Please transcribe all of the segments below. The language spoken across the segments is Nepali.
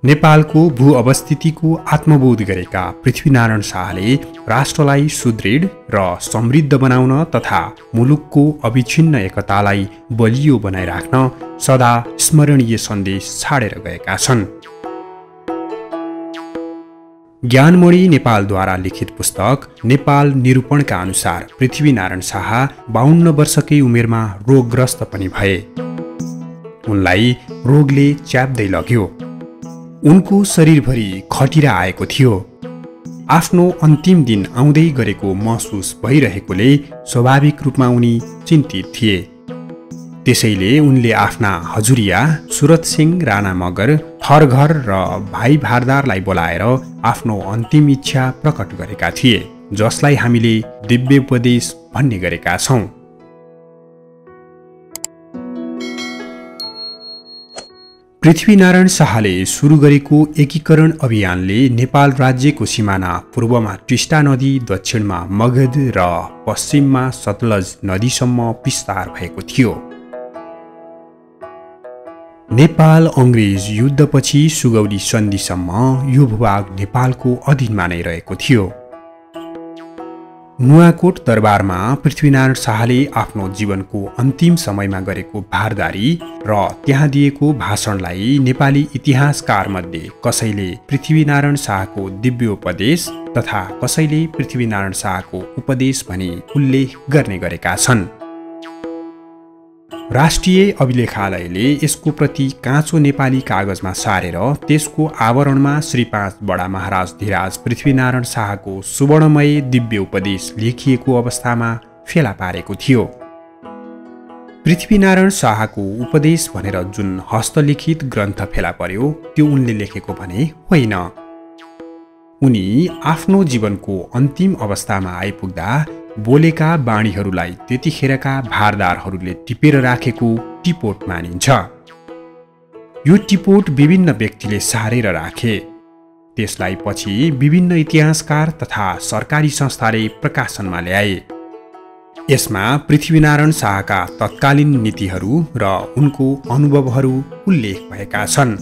नेपालको भू अवस्थितिको आत्मबोध गरेका पृथ्वीनारायण शाहले राष्ट्रलाई सुदृढ र समृद्ध बनाउन तथा मुलुकको अविच्छिन्न एकतालाई बलियो बनाइराख्न सदा स्मरणीय सन्देश छाडेर गएका छन्। ज्ञानमणि नेपालद्वारा लिखित पुस्तक नेपाल निरूपणका अनुसार पृथ्वीनारायण शाह 52 वर्षकै उमेरमा रोगग्रस्त पनि भए। उनलाई रोगले च्याप्दै लग्यो। उनको शरीरभरि खटिरा आएको थियो। आफ्नो अन्तिम दिन आउँदै गरेको महसुस भइरहेकोले स्वाभाविक रूपमा उनी चिन्तित थिए। त्यसैले उनले आफ्ना हजुरिया सुरतसिंह राणा मगर, थरघर र भाइ भारदारलाई बोलाएर आफ्नो अन्तिम इच्छा प्रकट गरेका थिए, जसलाई हामीले दिव्योपदेश भन्ने गरेका छौं। पृथ्वीनारायण शाहले सुरु गरेको एकीकरण अभियानले नेपाल राज्यको सिमाना पूर्वमा टिस्टा नदी, दक्षिणमा मगध र पश्चिममा सतलज नदीसम्म विस्तार भएको थियो। नेपाल अंग्रेज युद्धपछि सुगौली सन्धिसम्म यो भूभाग नेपालको अधीनमा नै रहेको थियो। नुवाकोट दरबारमा पृथ्वीनारायण शाहले आफ्नो जीवनको अन्तिम समयमा गरेको भारदारी र त्यहाँ दिएको भाषणलाई नेपाली इतिहासकार मध्ये कसैले पृथ्वीनारायण शाहको दिव्योपदेश तथा कसैले पृथ्वीनारायण शाहको उपदेश भनी उल्लेख गर्ने गरेका छन्। राष्ट्रिय अभिलेखालयले यसको प्रति काँचो नेपाली कागजमा सारेर त्यसको आवरणमा श्री 5 बडा महाराज धिराज पृथ्वीनारायण शाहको सुवर्णमय दिव्य उपदेश लेखिएको अवस्थामा फेला पारेको थियो। पृथ्वीनारायण शाहको उपदेश भनेर जुन हस्तलिखित ग्रन्थ फेला पर्यो त्यो उनले लेखेको भने होइन। उनी आफ्नो जीवनको अन्तिम अवस्थामा आइपुग्दा बोलेका बाणीहरूलाई त्यतिखेरका भारदारहरूले टिपेर राखेको टिपोट मानिन्छ। यो टिपोट विभिन्न व्यक्तिले सारेर राखे। त्यसलाई पछि विभिन्न इतिहासकार तथा सरकारी संस्थाले प्रकाशनमा ल्याए। यसमा पृथ्वीनारायण शाहका तत्कालीन नीतिहरू र उनको अनुभवहरू उल्लेख भएका छन्।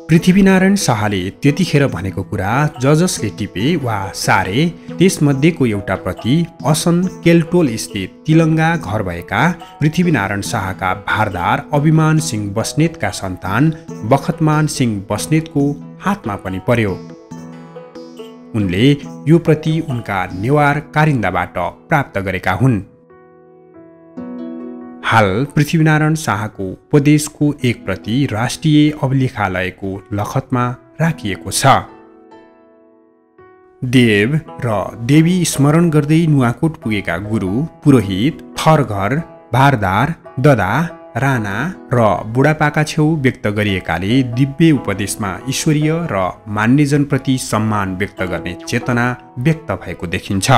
पृथ्वीनारायण शाहले त्यतिखेर भनेको कुरा जसले टिपे वा सारे त्यसमध्येको एउटा प्रति असन केल्टोल स्थित तिलङ्गा घर भएका पृथ्वीनारायण शाहका भारदार अभिमान सिंह बस्नेतका सन्तान बखतमान सिंह बस्नेतको हातमा पनि पर्यो। उनले यो प्रति उनका नेवार कारिन्दाबाट प्राप्त गरेका हुन्। हाल पृथ्वीनारायण शाहको उपदेशको एक प्रति राष्ट्रिय अभिलेखालयको लखतमा राखिएको छ। देव र देवी स्मरण गर्दै नुवाकोट पुगेका गुरु, पुरोहित, थरघर, भारदार, ददा, राणा र बुढापाका छेउ व्यक्त गरिएकाले दिव्य उपदेशमा ईश्वरीय र मान्यजनप्रति सम्मान व्यक्त गर्ने चेतना व्यक्त भएको देखिन्छ।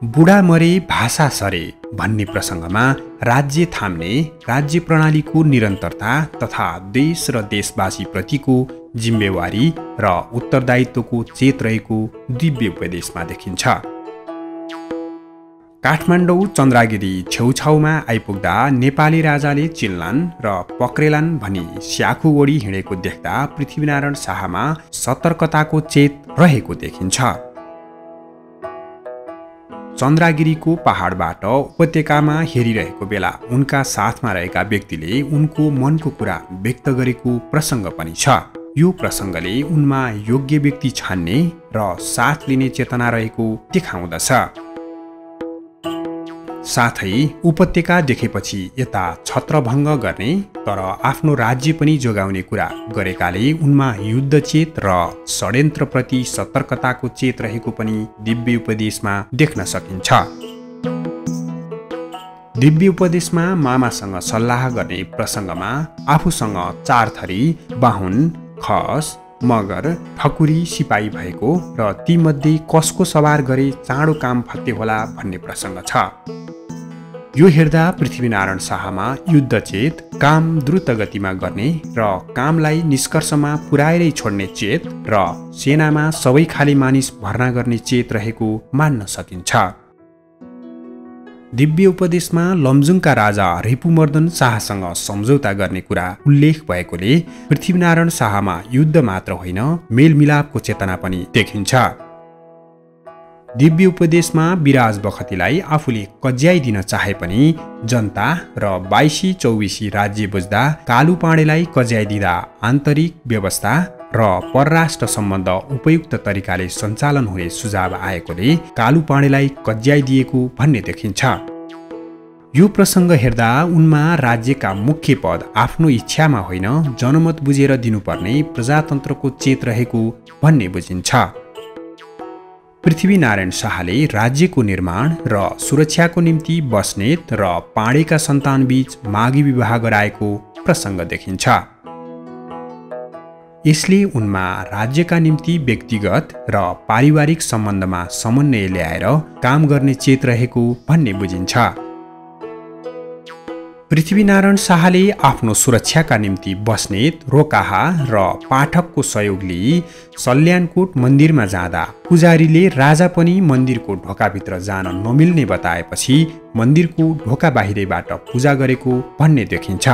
बुढा मरे भाषा सरे भन्ने प्रसङ्गमा राज्य थाम्ने, राज्य प्रणालीको निरन्तरता तथा देश र देशवासी प्रतिको जिम्मेवारी र उत्तरदायित्वको चेत रहेको दिव्य उपदेशमा देखिन्छ। काठमाडौँ चन्द्रागिरी छेउछाउमा आइपुग्दा नेपाली राजाले चिल्लान् र पक्रेलान् भनी स्याखु ओडी हिँडेको देख्दा पृथ्वीनारायण शाहमा सतर्कताको चेत रहेको देखिन्छ। चन्द्रागिरीको पहाडबाट उपत्यकामा हेरिरहेको बेला उनका साथमा रहेका व्यक्तिले उनको मनको कुरा व्यक्त गरेको प्रसङ्ग पनि छ। यो प्रसङ्गले उनमा योग्य व्यक्ति छान्ने र साथ लिने चेतना रहेको देखाउँदछ। साथै उपत्यका देखेपछि यता छत्रभङ्ग गर्ने तर आफ्नो राज्य पनि जोगाउने कुरा गरेकाले उनमा युद्धचेत र षड्यन्त्रप्रति सतर्कताको चेत रहेको पनि दिव्य उपदेशमा देख्न सकिन्छ। दिव्य उपदेशमा मामासँग सल्लाह गर्ने प्रसङ्गमा आफूसँग 4 थरी बाहुन, खस, मगर, ठकुरी सिपाही भएको र तीमध्ये कसको सवार गरे चाँडो काम फत्ते होला भन्ने प्रसङ्ग छ। यो हेर्दा पृथ्वीनारायण शाहमा युद्धचेत, काम द्रुत गतिमा गर्ने र कामलाई निष्कर्षमा पुर्याएरै छोड्ने चेत र सेनामा सबै खाले मानिस भर्ना गर्ने चेत रहेको मान्न सकिन्छ। दिव्य उपदेशमा लमजुङका राजा रिपुमर्दन शाहसँग सम्झौता गर्ने कुरा उल्लेख भएकोले पृथ्वीनारायण शाहमा युद्ध मात्र होइन मेलमिलापको चेतना पनि देखिन्छ। दिव्य उपदेशमा विराज बखतीलाई आफूले कज्याइदिन चाहे पनि जनता र 22-24 राज्य बुझ्दा कालु पाँडेलाई कज्याइदिँदा आन्तरिक व्यवस्था र परराष्ट्र सम्बन्ध उपयुक्त तरिकाले सञ्चालन हुने सुझाव आएकोले कालु पाँडेलाई कज्याइदिएको भन्ने देखिन्छ। यो प्रसङ्ग हेर्दा उनमा राज्यका मुख्य पद आफ्नो इच्छामा होइन जनमत बुझेर दिनुपर्ने प्रजातन्त्रको चेत रहेको भन्ने बुझिन्छ। पृथ्वीनारायण शाहले राज्यको निर्माण र सुरक्षाको निम्ति बस्नेत र पाँडेका सन्तानबीच मागी विवाह गराएको प्रसङ्ग देखिन्छ। यसले उनमा राज्यका निम्ति व्यक्तिगत र पारिवारिक सम्बन्धमा समन्वय ल्याएर काम गर्ने चेत रहेको भन्ने बुझिन्छ। पृथ्वीनारायण शाहले आफ्नो सुरक्षाका निम्ति बस्नेत रोकाहा र पाठकको सहयोग लिई सल्यानकोट मन्दिरमा जाँदा पुजारीले राजा पनि मन्दिरको ढोकाभित्र जान नमिल्ने बताएपछि मन्दिरको ढोका बाहिरैबाट पूजा गरेको भन्ने देखिन्छ।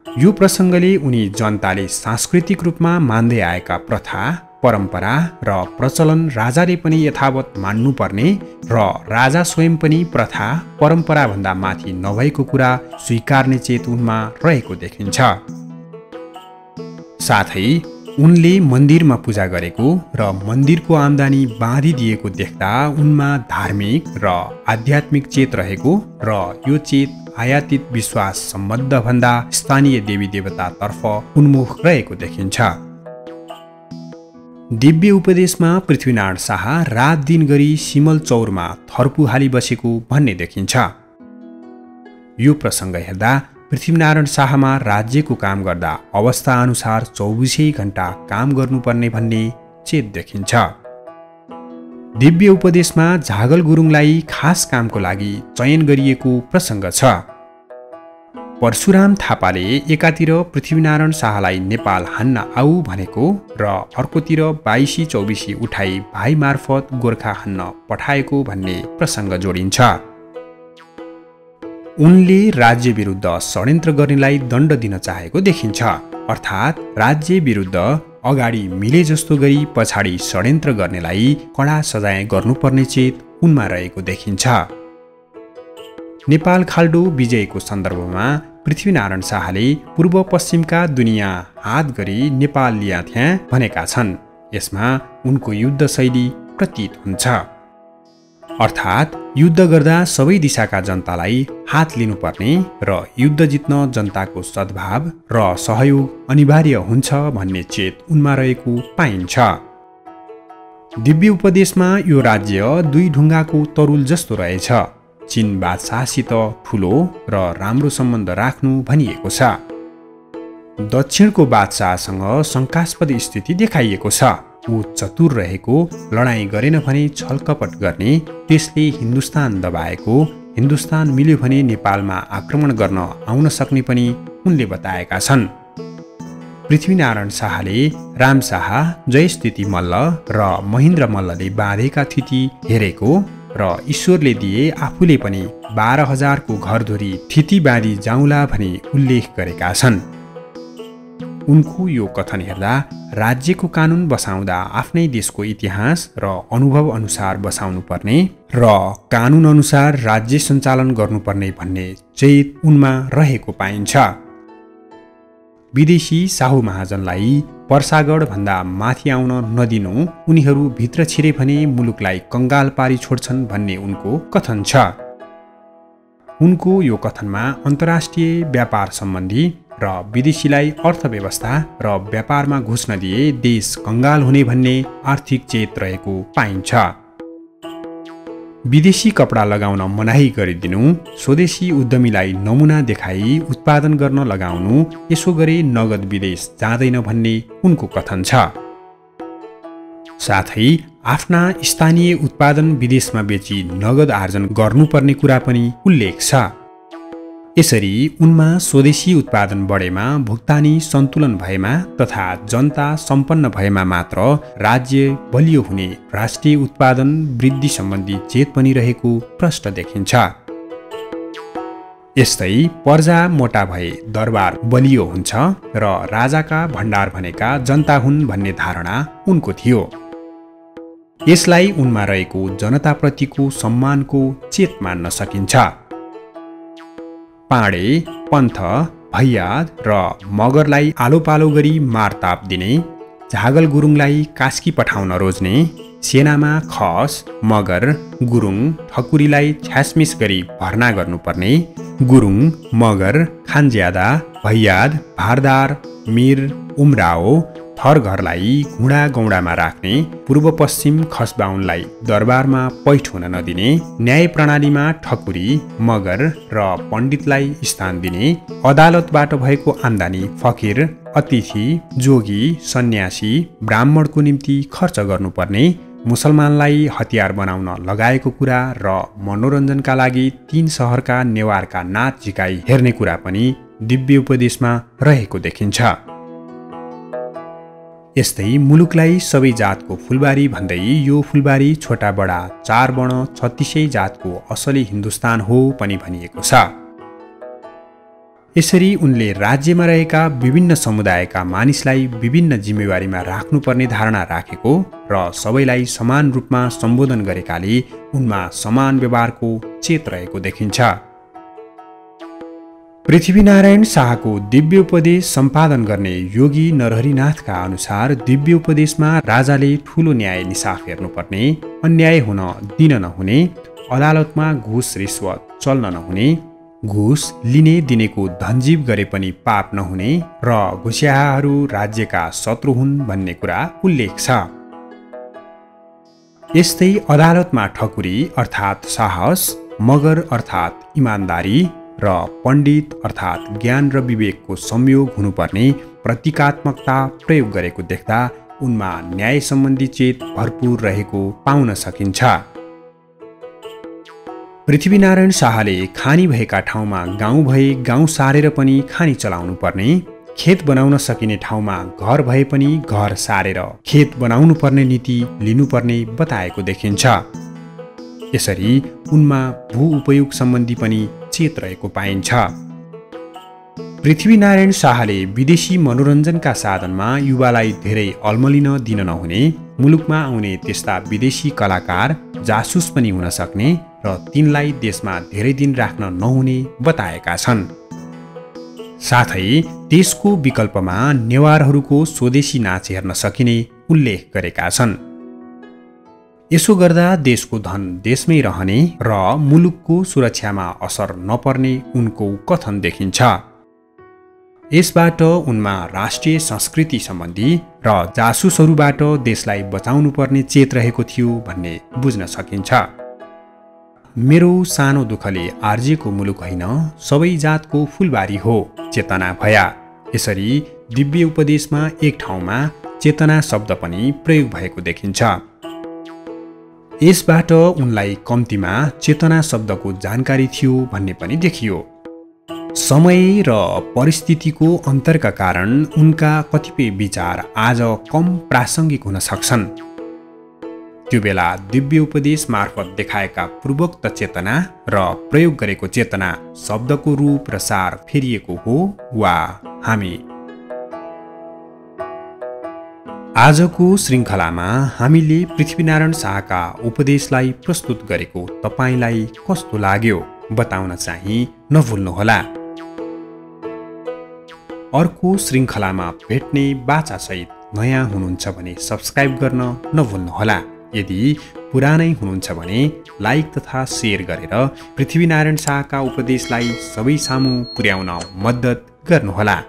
यो प्रसङ्गले उनी जनताले सांस्कृतिक रूपमा मान्दै आएका प्रथा परम्परा र प्रचलन राजाले पनि यथावत मान्नुपर्ने र राजा स्वयं पनि प्रथा परम्पराभन्दा माथि नभएको कुरा स्वीकार्ने चेत उनमा रहेको देखिन्छ। साथै उनले मन्दिरमा पूजा गरेको र मन्दिरको आम्दानी बाँधिदिएको देख्दा उनमा धार्मिक र आध्यात्मिक चेत रहेको र यो चेत आयातित विश्वास सम्बद्ध भन्दा स्थानीय देवी देवतातर्फ उन्मुख रहेको देखिन्छ। दिव्य उपदेशमा पृथ्वीनारायण शाह रात दिन गरी सिमल चौरमा थर्पु हाली बसेको भन्ने देखिन्छ। यो प्रसङ्ग हेर्दा पृथ्वीनारायण शाहमा राज्यको काम गर्दा अवस्था अनुसार 24 घण्टा काम गर्नुपर्ने भन्ने चेत देखिन्छ। दिव्य उपदेशमा झागल गुरुङलाई खास कामको लागि चयन गरिएको प्रसङ्ग छ। परशुराम थापाले एकातिर पृथ्वीनारायण शाहलाई नेपाल हान्न आऊ भनेको र अर्कोतिर 22-24 उठाई भाइ मार्फत गोर्खा हान्न पठाएको भन्ने प्रसङ्ग जोडिन्छ। उनले राज्य विरुद्ध षड्यन्त्र गर्नेलाई दण्ड दिन चाहेको देखिन्छ। अर्थात् राज्य विरुद्ध अगाडि मिले जस्तो गरी पछाडि षड्यन्त्र गर्नेलाई कडा सजाय गर्नुपर्ने चेत उनमा रहेको देखिन्छ। नेपाल खाल्डो विजयको सन्दर्भमा पृथ्वीनारायण शाहले पूर्व पश्चिमका दुनियाँ हात गरी नेपाल लिया थिए भनेका छन्। यसमा उनको युद्ध शैली प्रतीत हुन्छ। अर्थात् युद्ध गर्दा सबै दिशाका जनतालाई हात लिनुपर्ने र युद्ध जित्न जनताको सद्भाव र सहयोग अनिवार्य हुन्छ भन्ने चेत उनमा रहेको पाइन्छ। दिव्य उपदेशमा यो राज्य 2 ढुङ्गाको तरुल जस्तो रहेछ। चीन बादशाहसित ठुलो र राम्रो सम्बन्ध राख्नु भनिएको छ। दक्षिणको बादशाहसँग शङ्कास्पद स्थिति देखाइएको छ। ऊ चतुर रहेको, लडाईँ गरेन भने छलकपट गर्ने, त्यसले हिन्दुस्तान दबाएको, हिन्दुस्तान मिल्यो भने नेपालमा आक्रमण गर्न आउन सक्ने पनि उनले बताएका छन्। पृथ्वीनारायण शाहले राम शाह, जयस्थिति मल्ल र महेन्द्र मल्लले बाँधेका थिति हेरेको र ईश्वरले दिए आफूले पनि 12,000 को घरधुरी थिति बाँधी जाउँला भनी उल्लेख गरेका छन्। उनको यो कथन हेर्दा राज्यको कानुन बसाउँदा आफ्नै देशको इतिहास र अनुभव अनुसार बसाउनु पर्ने र कानुन अनुसार राज्य सञ्चालन गर्नुपर्ने भन्ने चेत उनमा रहेको पाइन्छ। विदेशी साहु महाजनलाई पर्सागढ भन्दा माथि आउन नदिनु, उनीहरू भित्र छिरे भने मुलुकलाई कंगाल पारी छोड्छन् भन्ने उनको कथन छ। उनको यो कथनमा अन्तर्राष्ट्रिय व्यापार सम्बन्धी र विदेशीलाई अर्थव्यवस्था र व्यापारमा घुस्न दिए देश कंगाल हुने भन्ने आर्थिक चेत रहेको पाइन्छ। विदेशी कपडा लगाउन मनाही गरिदिनु, स्वदेशी उद्यमीलाई नमुना देखाई उत्पादन गर्न लगाउनु, यसो गरे नगद विदेश जाँदैन भन्ने उनको कथन छ। साथै आफ्ना स्थानीय उत्पादन विदेशमा बेची नगद आर्जन गर्नुपर्ने कुरा पनि उल्लेख छ। यसरी उनमा स्वदेशी उत्पादन बढेमा, भुक्तानी सन्तुलन भएमा तथा जनता सम्पन्न भएमा मात्र राज्य बलियो हुने राष्ट्रिय उत्पादन वृद्धि सम्बन्धी चेत पनि रहेको प्रष्ट देखिन्छ। यस्तै पर्जा मोटा भए दरबार बलियो हुन्छ र राजाका भण्डार भनेका जनता हुन् भन्ने धारणा उनको थियो। यसलाई उनमा रहेको जनताप्रतिको सम्मानको चेत मान्न सकिन्छ। पाँडे, पन्थ, भैयाद र मगरलाई आलोपालो गरी मारताप दिने, झागल गुरुङलाई कास्की पठाउन रोज्ने, सेनामा खस, मगर, गुरुङ, ठकुरीलाई छ्यासमिस गरी भर्ना गर्नुपर्ने, गुरुङ, मगर, खानज्यादा, भैयाद, भारदार, मिर, उमराओ, थरघरलाई घुँडा गौडामा राख्ने, पूर्व पश्चिम खसबाउनलाई दरबारमा पैठ हुन नदिने, न्याय प्रणालीमा ठकुरी, मगर र पण्डितलाई स्थान दिने, अदालतबाट भएको आम्दानी फकिर, अतिथि, जोगी, सन्यासी, ब्राह्मणको निम्ति खर्च गर्नुपर्ने, मुसलमानलाई हतियार बनाउन लगाएको कुरा र मनोरञ्जनका लागि 3 सहरका नेवारका नाच झिकाई हेर्ने कुरा पनि दिव्य उपदेशमा रहेको देखिन्छ। यस्तै मुलुकलाई सबै जातको फुलबारी भन्दै यो फुलबारी छोटा बडा 4 वर्ण 36 जातको असली हिन्दुस्तान हो पनि भनिएको छ। यसरी उनले राज्यमा रहेका विभिन्न समुदायका मानिसलाई विभिन्न जिम्मेवारीमा राख्नुपर्ने धारणा राखेको र सबैलाई समान रूपमा सम्बोधन गरेकाले उनमा समान व्यवहारको चेत रहेको देखिन्छ। पृथ्वीनारायण शाहको दिव्य उपदेश सम्पादन गर्ने योगी नरहरिनाथका अनुसार दिव्य उपदेशमा राजाले ठूलो न्याय निसाफ हेर्नुपर्ने, अन्याय हुन दिन नहुने, अदालतमा घुस रिश्वत चल्न नहुने, घुस लिने दिनेको धनजीव गरे पनि पाप नहुने र घुस्याहाहरू राज्यका शत्रु हुन् भन्ने कुरा उल्लेख छ। यस्तै अदालतमा ठकुरी अर्थात् साहस, मगर अर्थात् इमान्दारी र पण्डित अर्थात् ज्ञान र विवेकको संयोग हुनुपर्ने प्रतीकात्मकता प्रयोग गरेको देख्दा उनमा न्याय सम्बन्धी चेत भरपूर रहेको पाउन सकिन्छ। पृथ्वीनारायण शाहले खानी भएका ठाउँमा गाउँ भए गाउँ सारेर पनि खानी चलाउनु पर्ने, खेत बनाउन सकिने ठाउँमा घर भए पनि घर सारेर खेत बनाउनु पर्ने नीति लिनुपर्ने बताएको देखिन्छ। यसरी उनमा भू उपयोग सम्बन्धी पनि चेत रहेको पाइन्छ। पृथ्वीनारायण शाहले विदेशी मनोरञ्जनका साधनमा युवालाई धेरै अल्मलिन दिन नहुने, मुलुकमा आउने त्यस्ता विदेशी कलाकार जासुस पनि हुन सक्ने र तिनलाई देशमा धेरै दिन राख्न नहुने बताएका छन्। साथै त्यसको विकल्पमा नेवारहरूको स्वदेशी नाच हेर्न सकिने उल्लेख गरेका छन्। यसो गर्दा देशको धन देशमै रहने र मुलुकको सुरक्षामा असर नपर्ने उनको कथन देखिन्छ। यसबाट उनमा राष्ट्रिय संस्कृति सम्बन्धी र जासुसहरूबाट देशलाई बचाउनु पर्ने चेत रहेको थियो भन्ने बुझ्न सकिन्छ। मेरो सानो दुःखले आर्जिएको मुलुक होइन, सबै जातको फुलबारी हो चेतना भया। यसरी दिव्य उपदेशमा एक ठाउँमा चेतना शब्द पनि प्रयोग भएको देखिन्छ। यसबाट उनलाई कम्तीमा चेतना शब्दको जानकारी थियो भन्ने पनि देखियो। समय र परिस्थितिको अन्तरका कारण उनका कतिपय विचार आज कम प्रासङ्गिक हुन सक्छन्। त्यो बेला दिव्य उपदेश मार्फत देखाएका पूर्वोक्त चेतना र प्रयोग गरेको चेतना शब्दको रूप र सार फेरिएको हो वा हामी आजको श्रृङ्खलामा हामीले पृथ्वीनारायण शाहका उपदेशलाई प्रस्तुत गरेको तपाईलाई कस्तो लाग्यो बताउन चाहिँ नभुल्नुहोला। अर्को श्रृङ्खलामा भेट्ने बाचासहित नयाँ हुनुहुन्छ भने सब्स्क्राइब गर्न नभुल्नुहोला। यदि पुरानै हुनुहुन्छ भने लाइक तथा सेयर गरेर पृथ्वीनारायण शाहका उपदेशलाई सबै सामु पुर्याउन मद्दत गर्नुहोला।